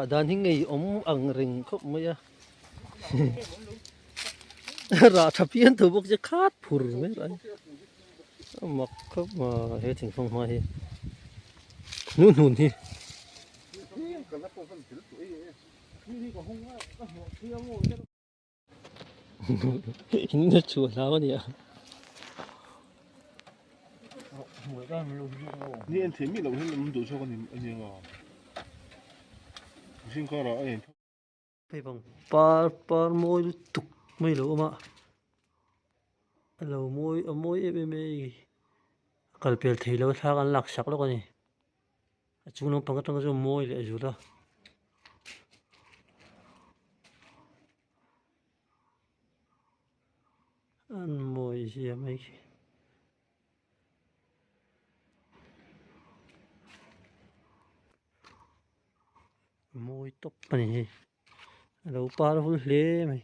đàn hình ngày ống ẩn rình khóc mới à ra thập yên từ bốcจะkhát phur mấy rồi mặc khóc mà hết tình phong hoa hi nôn nôn hi hình như chùa nào vậy你按前面路线咁做出嗰年喎，先講啦，誒。phải bằng par môi tục mấy lỗ mà lỗ môi em kalau pel thầy lâu thang ăn lạc sắc đó con này chúng nó bằng cái trong môi để rồi đó ăn môi gì mấy môi tóc này lỗ par full lê mày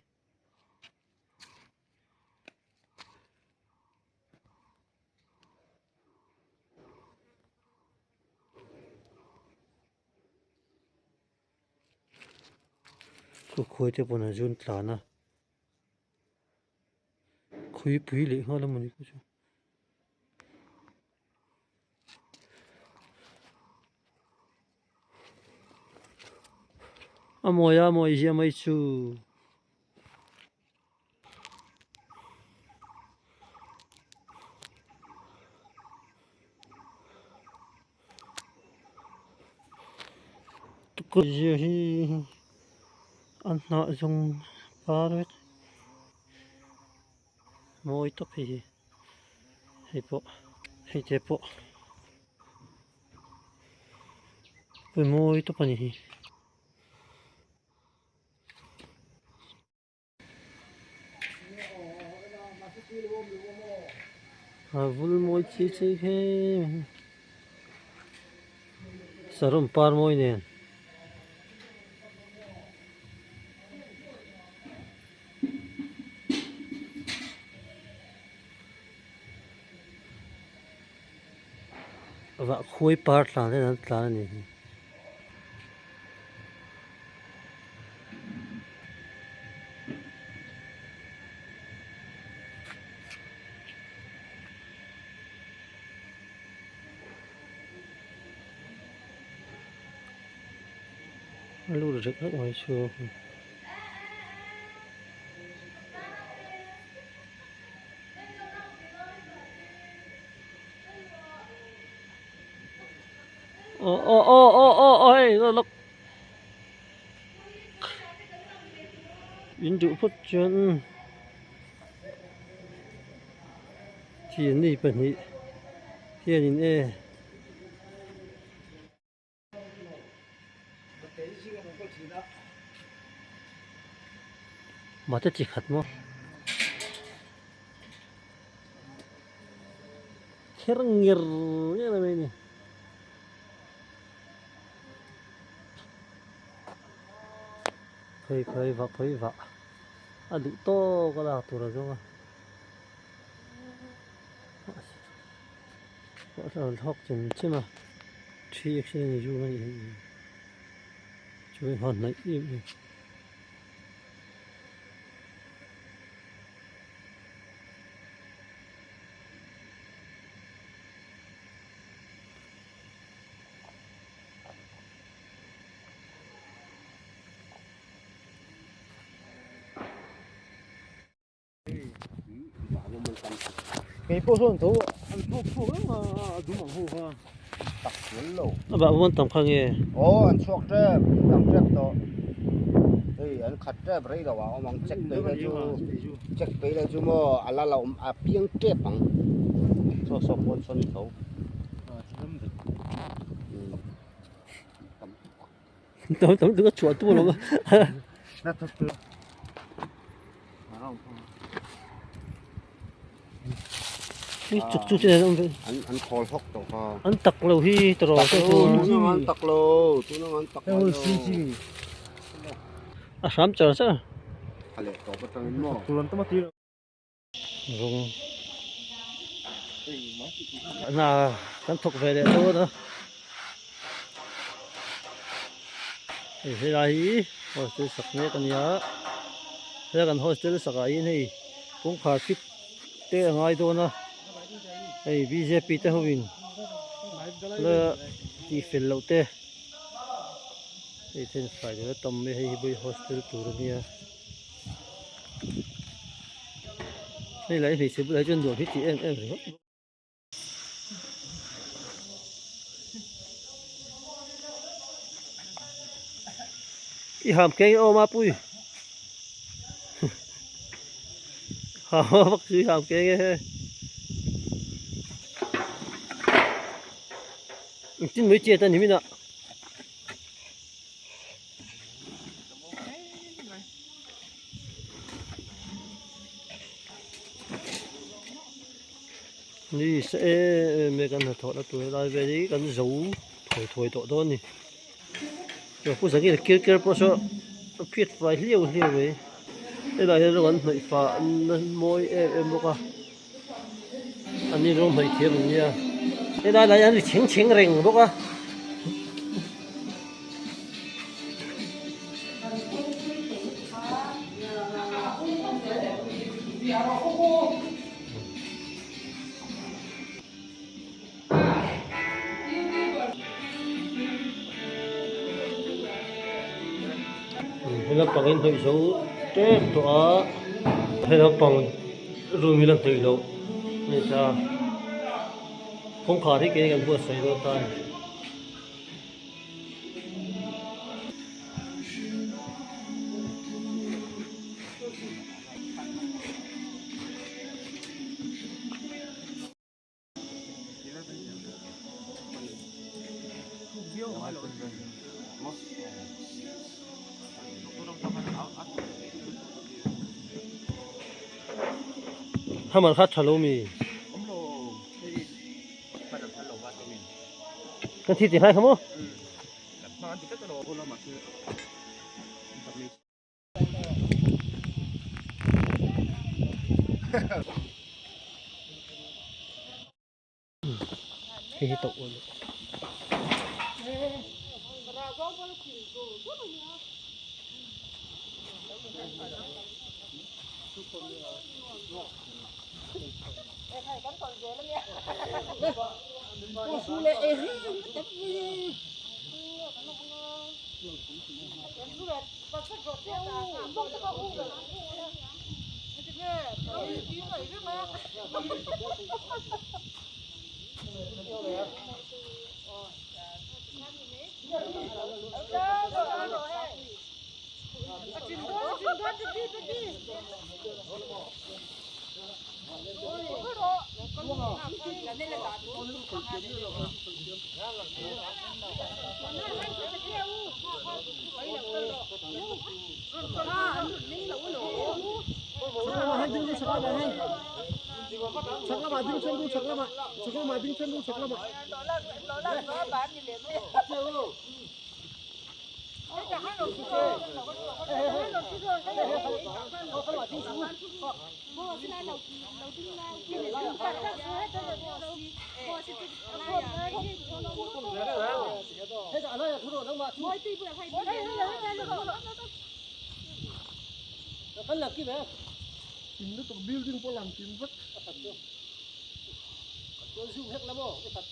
cứ khơi cho bọn nó run tàn à khơi bụi lệ hoa lắm mình cứ chứ à mồi gì mấy chú cái gì ăn nọ dùng ba rồi môi tóc thì hay chế bộ với môi tóc này vul môi chi he sarum par môi nè và khui par là này lu được rất ngoài chưa ôi lộc biến trụ phát triển thiên này bẩn nhỉ thiên này mà tất chỉ khát mà khéng ngir như là này phơi vạ à đủ to cái là tụi rồi gọi là học chừng chứ mà truy cái này chú này chú hoàn lại im cái bộ số thấu ăn thuốc mà đúng bằng hồ ha tắc xuống lầu bạn muốn tầm khang nghe anh suốt thế tầm chết đó thì anh khát thế bây giờ vào mong check bây giờ chú mua à là lâu à pieng chết bằng cho số con xuân thấu tấm cái chuột tu luôn chút chứ anh thổi hốc đâu ha anh tắc lâu hi rồi anh tắc lâu à sắm chờ sao tulen tempat dia rung là căn thuộc về để thôi đó thế này hostel sạc nè cái nhà thế kan hostel sạc ai này cũng khá fit te ngay đó na ai BJP te hovin là đi phèn lâu te ai then phải là tầm mấy hay bây hostel tour này này lại thì sẽ lại chân đường hết chị em rồi i ham cái ô ma pui ha bác sĩ ham cái nghe chính mấy chia ta như thế nào đi sẽ mấy cái này thọ là tuổi lại về đấy cái dấu thổi thổi tọ đó nè rồi cũng sáng cái kia kia bao giờ phiệt vài liều vậy đây là cái con phải phá môi em bốc à anh đi rồi phải thiệt mình nha đây là anh chỉnh chỉnh rình bốc à hay là bằng thời số tết đó hay là bằng rồi mình làm thời lâu nên sao không khó thì cái gần vừa xảy ra tai 하만 하찰로미 kan thi hai không cái tụ nó tụi building có làm kiếm vất tôi dùng hết lắm rồi cái thật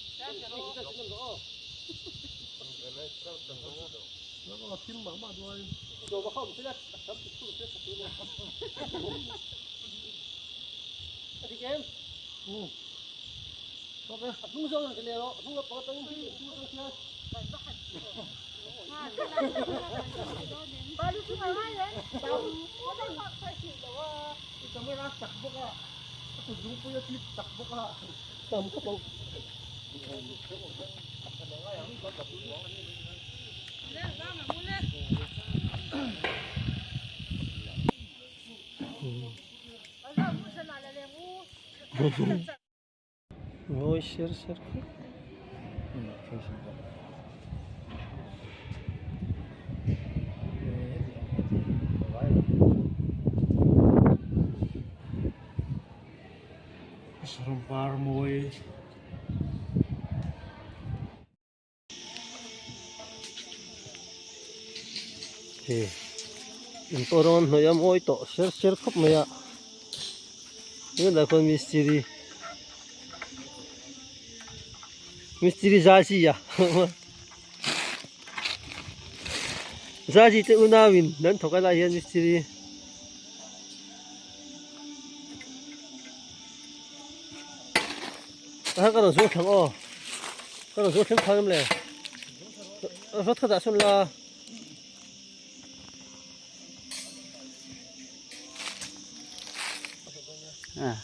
nó có kim mà rồi đồ mà không sẽ là sắp tụt sẽ sắp luôn thì em có cái không rồi cái này nó không có có tới không kia ba lúc thứ hai đấy trong cái rác chặt bốc à, tôi dùng cái gì chặt bốc à, tầm cái bông. Ôi xer xer. Serumpar mui. thì mình tôi đang nói em ôi tổ ser khóc mày ạ ini là con misteri ra gì à ra gì tự unawin nên thuộc cái là hiện misteri cái đó số thằng ô cái đó số thằng thằng này rất thật xuân là à